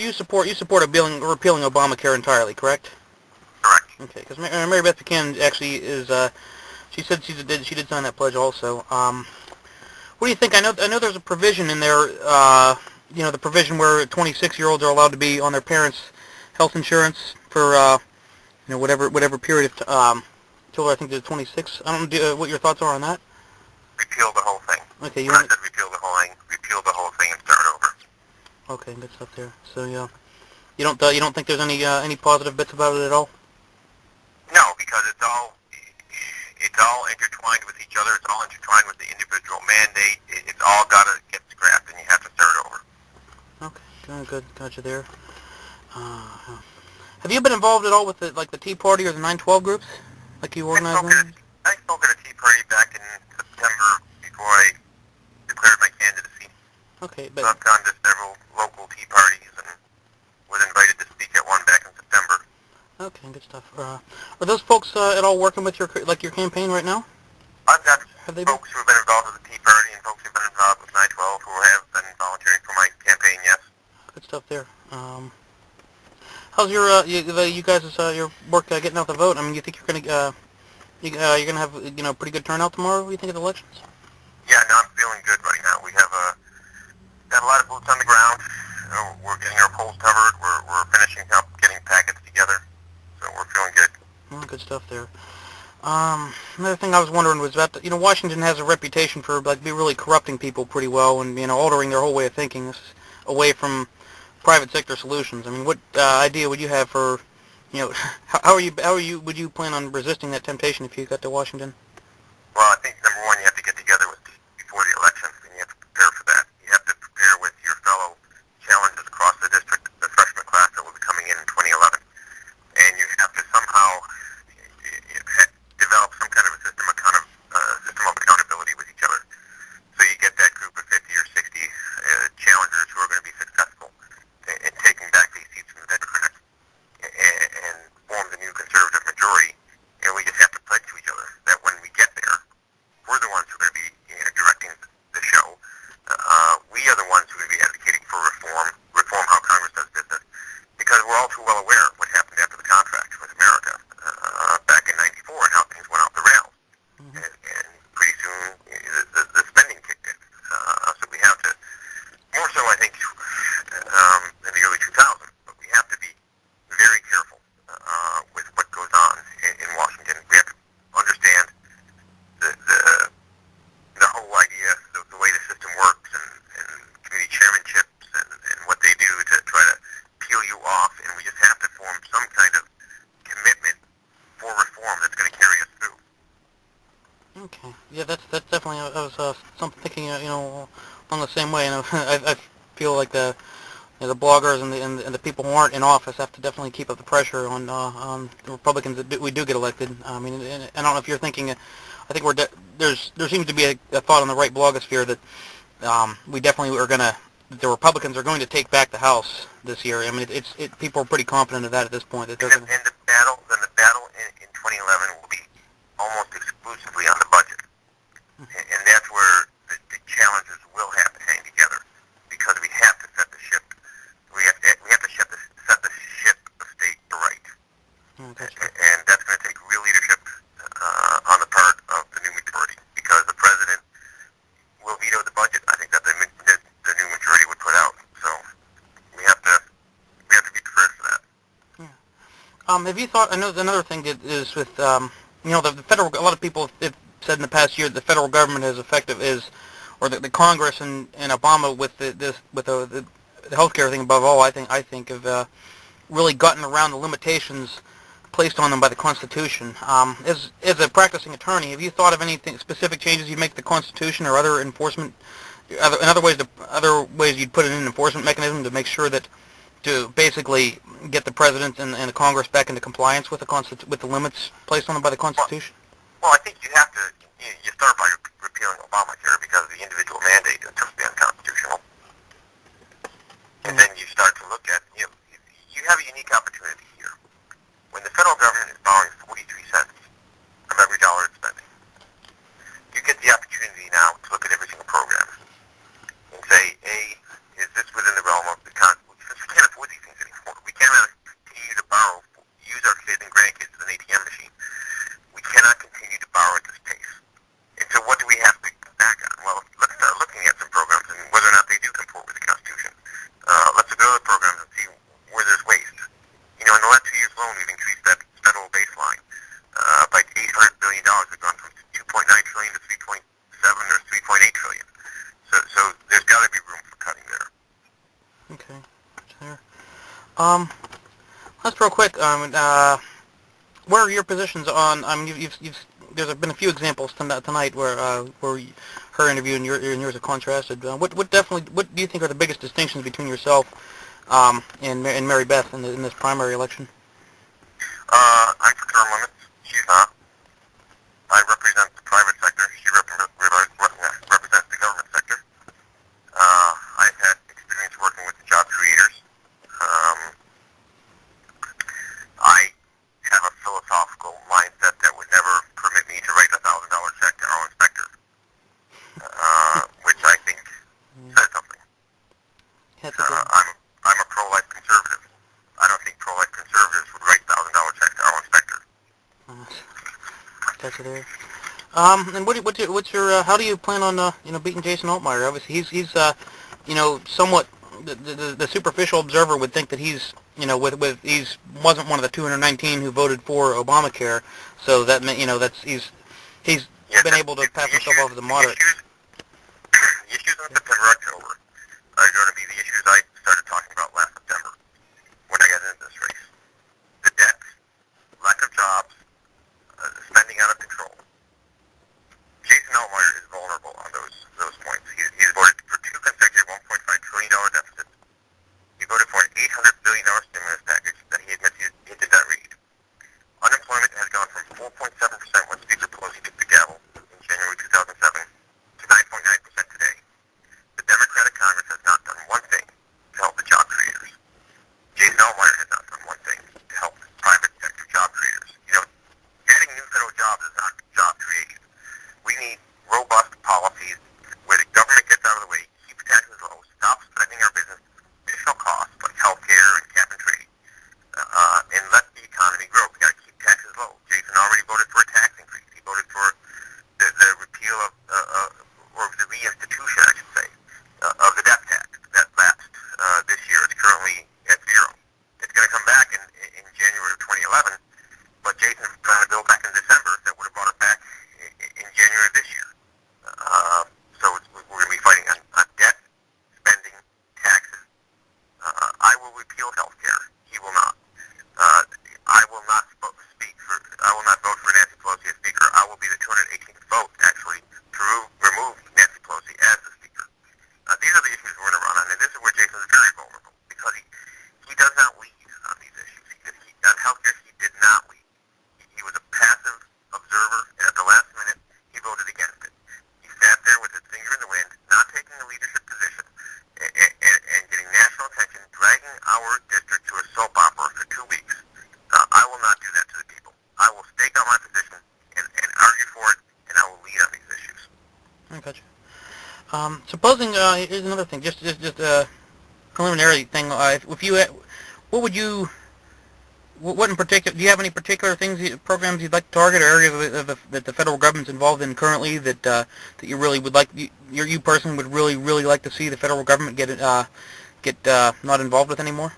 you support repealing Obamacare entirely, correct? Correct. Okay, because Mary Beth Buchanan actually is. She said she did sign that pledge also. What do you think? I know there's a provision in there. The provision where 26-year-olds are allowed to be on their parents' health insurance for whatever period of till I think they're 26. I don't know what your thoughts are on that. Repeal the whole thing. Okay, When I said repeal the whole thing, repeal the whole thing and start over. Okay, good stuff there. So yeah, you don't think there's any positive bits about it at all? No, because it's all intertwined with each other. It's all intertwined with the individual mandate. It's all got to get scrapped, and you have to start over. Okay, good, gotcha there. Have you been involved at all with the Tea Party or the 9/12 groups, like you organized them? I spoke at a Tea Party back in September before I declared my candidacy. Okay, so I've gone to several local Tea Parties and was invited to speak at one back in September. Okay, good stuff. Are those folks at all working with your campaign right now? I've got folks who have been involved with the Tea Party and folks who have been involved with 9/12 who have been volunteering for my campaign. Yes. Good stuff there. How's your you guys' your work getting out the vote? I mean, you think you're gonna you're gonna have pretty good turnout tomorrow? What do you think of the elections? Yeah, no, I'm feeling good right now. We have got a lot of boots on the ground. We're getting our polls covered. We're finishing up getting packets together, so we're feeling good. Oh, good stuff there. Another thing I was wondering was that Washington has a reputation for be really corrupting people pretty well and altering their whole way of thinking away from private sector solutions. I mean, what idea would you have for how would you plan on resisting that temptation if you got to Washington? Well, I think number one, you have to get together before the election, and you have to prepare for that. You have to prepare with your fellow challengers across the district, the freshman class that will be coming in 2011, and you have to somehow develop some kind of a system of accountability with each other. So you get that group of 50 or 60 challengers who are going to be successful in taking back these seats from the Democrats and form the new conservative majority. And we just have to pledge to each other that when we get there, we're the ones who are going to be directing the show. We are the ones who are going to be advocating for reform how Congress does business, because we're all too well aware of what happened after the contract with America back in '94 and how things went off the rails. Mm-hmm. And pretty soon the spending kicked in. So we have to, more so I think in the early 2000s, but we have to be very careful with what goes on in Washington. We have to understand the whole idea, the way the system works, and committee chairmanships and what they do to try to peel you off, and we just have to form some kind of commitment for reform that's going to carry us through. Okay, yeah, that's definitely. I was thinking, along the same way, and I feel like the bloggers and the people who aren't in office have to definitely keep up the pressure on the Republicans that we do get elected. I mean, and I don't know if you're thinking. I think there seems to be a thought on the right blogosphere that we definitely are gonna. The Republicans are going to take back the House this year. I mean, people are pretty confident of that at this point. That they're and the battle in 2011 will be almost exclusively on the budget, and that's where the challenges will have to hang together, because we have to set the ship. We have to set the ship of state to right, and that's going to take real leadership on the part of the new majority, because the president will veto the budget. I think that the new majority would put out. So we have to be prepared for that. Yeah. Have you thought? I know another thing that is with the federal. A lot of people have said in the past year that the federal government is effective or the Congress and Obama with the healthcare thing above all. I think have really gotten around the limitations placed on them by the Constitution. As a practicing attorney, have you thought of anything specific changes you'd make to the Constitution or other enforcement, other ways you'd put in an enforcement mechanism to make sure that to basically get the president and the Congress back into compliance with the limits placed on them by the Constitution? Well, I think you have to. You start by repealing Obamacare because the individual mandate is totally unconstitutional, and then you start to look at you have a unique opportunity here. When the federal government is borrowing 43 cents of every dollar it's spending, you get the opportunity now to look at every single program and say, A, is this within the realm of the Constitution? Because we can't afford these There. Let's real quick. What are your positions on? There's been a few examples tonight where her interview and yours are contrasted. What do you think are the biggest distinctions between yourself and Mary Beth in this primary election? I'm for term limits. She's not. I represent the private sector. She represents the government sector. I've had experience working with the job creators. I have a philosophical mindset that would never permit me to write a $1,000 check to our inspector, which I think says something. I'm a pro-life conservative. I don't think pro-life conservatives would write $1,000 checks to our inspector. That's it. And what's your how do you plan on beating Jason Altmaier? Obviously, he's somewhat the superficial observer would think that he's he's wasn't one of the 219 who voted for Obamacare, so that he's been able to pass himself off as a moderate. The issues in September, October are going to be the issues I started talking about last September when I got into this race. The debt, lack of jobs, spending out of control. Jason Altmaier is vulnerable on those points. He's voted for two consecutive $1.5 trillion deficits. He voted for an $800 billion stimulus package that he admits he did not read. Unemployment has gone from 4.7% when Speaker Pelosi took the gavel in January 2007 to 9.9% today. The Democratic Congress has not done one thing to help the job creators. Jason Altmaier has not done one thing to help private sector job creators. Adding new federal jobs is not job creation. We need robust policies where the government gets out of the way, keeps taxes low, stops spending our business additional costs like healthcare and cap and trade, and let the economy grow. We got to keep taxes low. Jason already voted for a tax increase. He voted for the repeal of, or the reinstitution, I should say, of the death tax that lapsed this year. It's currently at zero. It's going to come back in January of 2011, but Jason's trying to bill back in December that would have brought it back in January of this year. So we're going to be fighting on debt, spending, taxes. I will repeal health care. He will not. I will not vote for Nancy Pelosi as Speaker. I will be the 218th vote, actually, to remove Nancy Pelosi as the Speaker. These are the issues we're going to run on, and this is where Jason is very vulnerable, because he does not lead on these issues. On health care, he did not lead. He was a passive observer, and at the last minute, he voted against it. He sat there with his finger in the wind, not taking a leadership position, and getting national attention, dragging our district to a soap opera for 2 weeks. I will not do that to the people. I will stake out my position and argue for it, and I will lead on these issues. I got you. Supposing here's another thing, just a preliminary thing. If you, what in particular? Do you have any particular programs you'd like to target, or areas that the federal government's involved in currently that you really would like, you personally would really like to see the federal government get not involved with anymore?